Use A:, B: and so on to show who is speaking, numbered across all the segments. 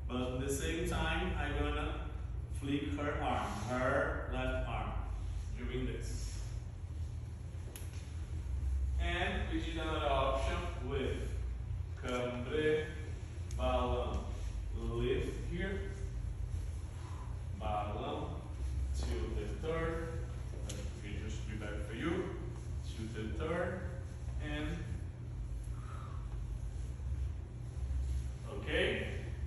A: But at the same time, I'm gonna flick her arm, her left arm, doing this. And we did another option with cambre, balão, lift here, balão to the third, let me just be back for you, to the third, and okay.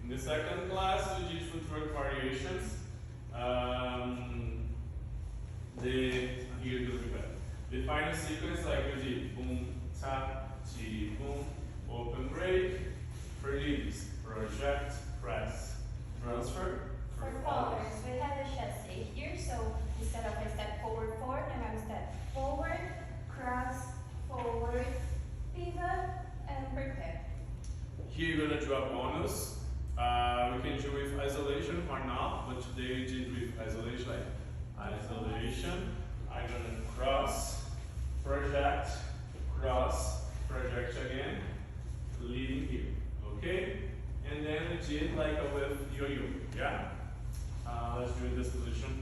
A: In the second class, we did footwork variations. Here goes the back. The final sequence, like we did, boom, tap, chi, boom, open break, release, project, press, transfer.
B: For followers, we have a chassis here, so instead of a step forward, forward, I'm going to step forward, cross, forward, pivot, and prepare.
A: Here you're gonna do a bonus. We can do with isolation or not, but today we did with isolation, like isolation. I'm gonna cross, project again, leading here, okay? And then we did like a with yo-yo, yeah? Let's do this position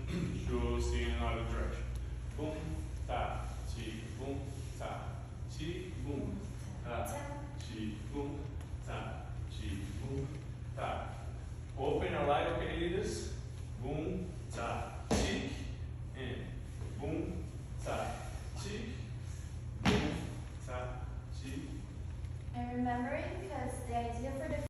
A: to see in another direction. Boom, tap, chi, boom, tap, chi, boom, tap, chi, boom, tap, chi, boom, tap. Open your leg